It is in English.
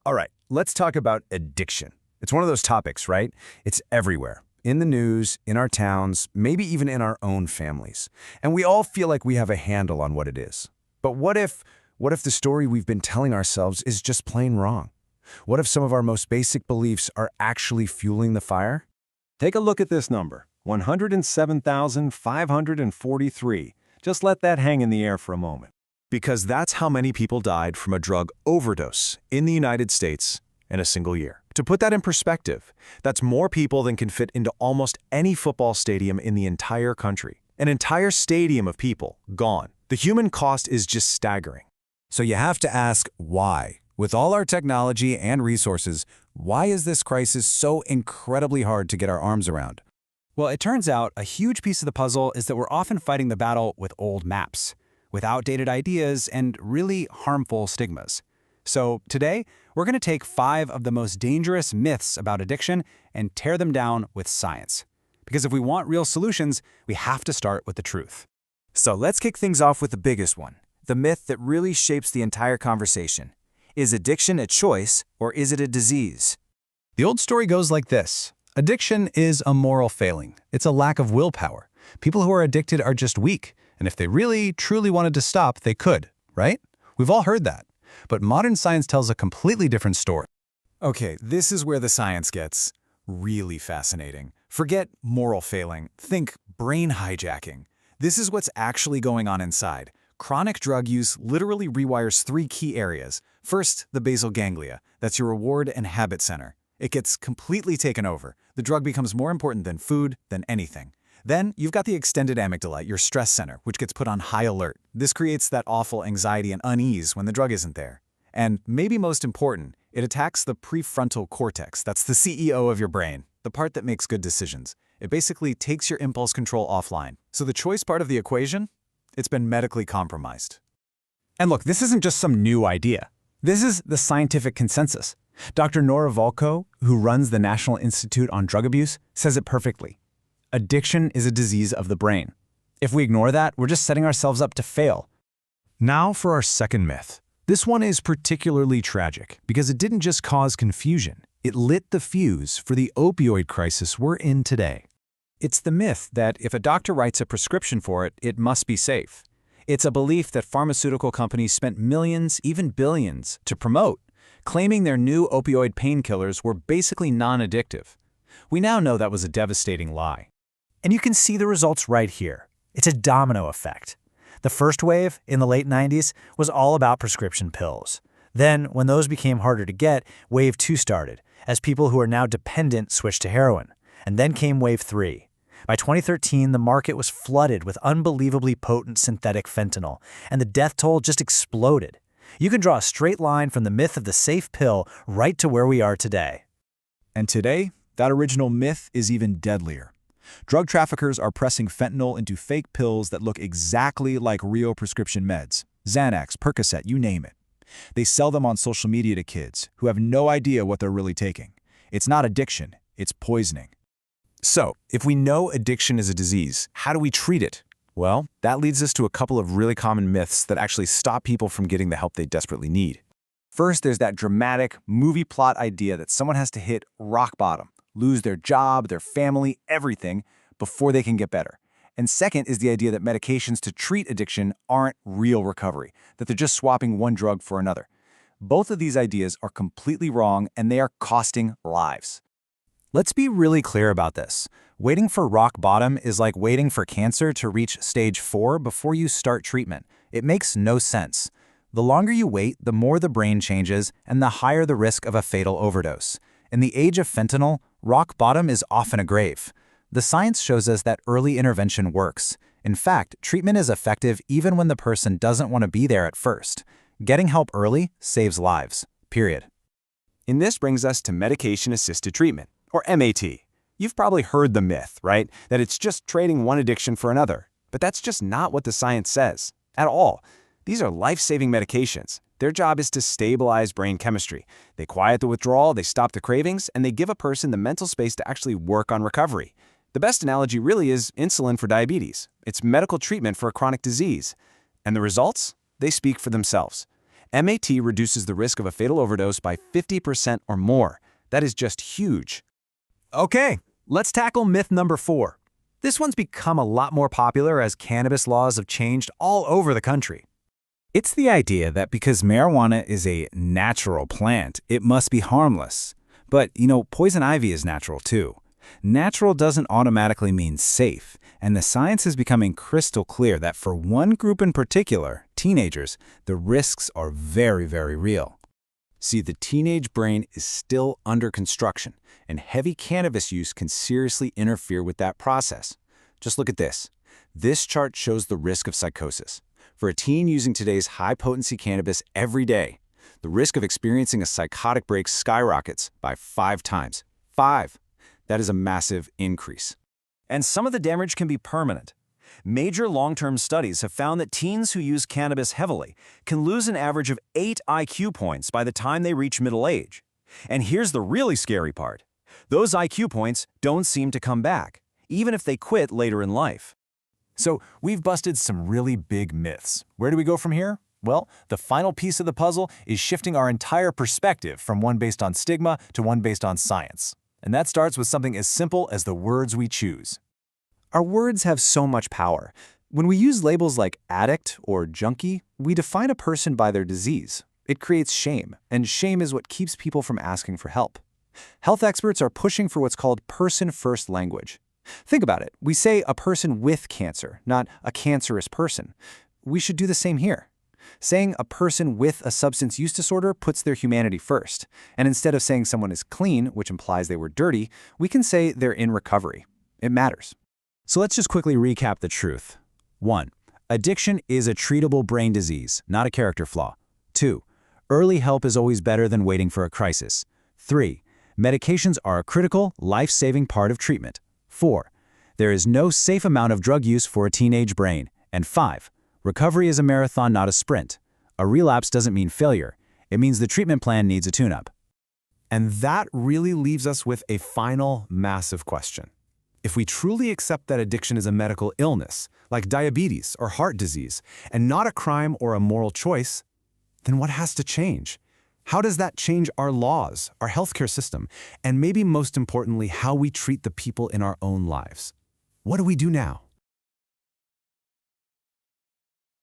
All right, let's talk about addiction. It's one of those topics, right? It's everywhere. In the news, in our towns, maybe even in our own families. And we all feel like we have a handle on what it is. But what if the story we've been telling ourselves is just plain wrong? What if some of our most basic beliefs are actually fueling the fire? Take a look at this number, 107,543. Just let that hang in the air for a moment. Because that's how many people died from a drug overdose in the United States in a single year. To put that in perspective, that's more people than can fit into almost any football stadium in the entire country. An entire stadium of people gone. The human cost is just staggering. So you have to ask why. With all our technology and resources, why is this crisis so incredibly hard to get our arms around? Well, it turns out a huge piece of the puzzle is that we're often fighting the battle with old maps, with outdated ideas and really harmful stigmas. So today, we're going to take 5 of the most dangerous myths about addiction and tear them down with science. Because if we want real solutions, we have to start with the truth. So let's kick things off with the biggest one, the myth that really shapes the entire conversation. Is addiction a choice or is it a disease? The old story goes like this. Addiction is a moral failing. It's a lack of willpower. People who are addicted are just weak, and if they really, truly wanted to stop, they could, right? We've all heard that. But modern science tells a completely different story. Okay, this is where the science gets really fascinating. Forget moral failing. Think brain hijacking. This is what's actually going on inside. Chronic drug use literally rewires 3 key areas. First, the basal ganglia. That's your reward and habit center. It gets completely taken over. The drug becomes more important than food, than anything. Then, you've got the extended amygdala, your stress center, which gets put on high alert. This creates that awful anxiety and unease when the drug isn't there. And maybe most important, it attacks the prefrontal cortex. That's the CEO of your brain, the part that makes good decisions. It basically takes your impulse control offline. So the choice part of the equation? It's been medically compromised. And look, this isn't just some new idea. This is the scientific consensus. Dr. Nora Volkow, who runs the National Institute on Drug Abuse, says it perfectly. Addiction is a disease of the brain. If we ignore that, we're just setting ourselves up to fail. Now for our second myth. This one is particularly tragic because it didn't just cause confusion. It lit the fuse for the opioid crisis we're in today. It's the myth that if a doctor writes a prescription for it, it must be safe. It's a belief that pharmaceutical companies spent millions, even billions, to promote, claiming their new opioid painkillers were basically non-addictive. We now know that was a devastating lie. And you can see the results right here. It's a domino effect. The first wave, in the late 90s, was all about prescription pills. Then, when those became harder to get, wave 2 started, as people who are now dependent switched to heroin. And then came wave 3. By 2013, the market was flooded with unbelievably potent synthetic fentanyl, and the death toll just exploded. You can draw a straight line from the myth of the safe pill right to where we are today. And today, that original myth is even deadlier. Drug traffickers are pressing fentanyl into fake pills that look exactly like real prescription meds. Xanax, Percocet, you name it. They sell them on social media to kids who have no idea what they're really taking. It's not addiction, it's poisoning. So, if we know addiction is a disease, how do we treat it? Well, that leads us to a couple of really common myths that actually stop people from getting the help they desperately need. First, there's that dramatic movie plot idea that someone has to hit rock bottom, lose their job, their family, everything, before they can get better. And second is the idea that medications to treat addiction aren't real recovery, that they're just swapping one drug for another. Both of these ideas are completely wrong, and they are costing lives. Let's be really clear about this. Waiting for rock bottom is like waiting for cancer to reach stage 4 before you start treatment. It makes no sense. The longer you wait, the more the brain changes, and the higher the risk of a fatal overdose. In the age of fentanyl, rock bottom is often a grave. The science shows us that early intervention works. In fact, treatment is effective even when the person doesn't want to be there at first. Getting help early saves lives, period. And this brings us to medication-assisted treatment, or MAT. You've probably heard the myth, right? That it's just trading one addiction for another. But that's just not what the science says, at all. These are life-saving medications. Their job is to stabilize brain chemistry. They quiet the withdrawal, they stop the cravings, and they give a person the mental space to actually work on recovery. The best analogy really is insulin for diabetes. It's medical treatment for a chronic disease. And the results? They speak for themselves. MAT reduces the risk of a fatal overdose by 50% or more. That is just huge. Okay, let's tackle myth number 4. This one's become a lot more popular as cannabis laws have changed all over the country. It's the idea that because marijuana is a natural plant, it must be harmless. But, poison ivy is natural too. Natural doesn't automatically mean safe, and the science is becoming crystal clear that for one group in particular, teenagers, the risks are very, very real. See, the teenage brain is still under construction, and heavy cannabis use can seriously interfere with that process. Just look at this. This chart shows the risk of psychosis. For a teen using today's high-potency cannabis every day, the risk of experiencing a psychotic break skyrockets by 5 times. 5! That is a massive increase. And some of the damage can be permanent. Major long-term studies have found that teens who use cannabis heavily can lose an average of 8 IQ points by the time they reach middle age. And here's the really scary part. Those IQ points don't seem to come back, even if they quit later in life. So we've busted some really big myths. Where do we go from here? Well, the final piece of the puzzle is shifting our entire perspective from one based on stigma to one based on science. And that starts with something as simple as the words we choose. Our words have so much power. When we use labels like addict or junkie, we define a person by their disease. It creates shame, and shame is what keeps people from asking for help. Health experts are pushing for what's called person-first language. Think about it. We say a person with cancer, not a cancerous person. We should do the same here. Saying a person with a substance use disorder puts their humanity first. And instead of saying someone is clean, which implies they were dirty, we can say they're in recovery. It matters. So let's just quickly recap the truth. 1. Addiction is a treatable brain disease, not a character flaw. 2. Early help is always better than waiting for a crisis. 3. Medications are a critical, life-saving part of treatment. 4. There is no safe amount of drug use for a teenage brain. And 5. Recovery is a marathon, not a sprint. A relapse doesn't mean failure. It means the treatment plan needs a tune-up. And that really leaves us with a final massive question. If we truly accept that addiction is a medical illness, like diabetes or heart disease, and not a crime or a moral choice, then what has to change? How does that change our laws, our healthcare system, and maybe most importantly, how we treat the people in our own lives? What do we do now?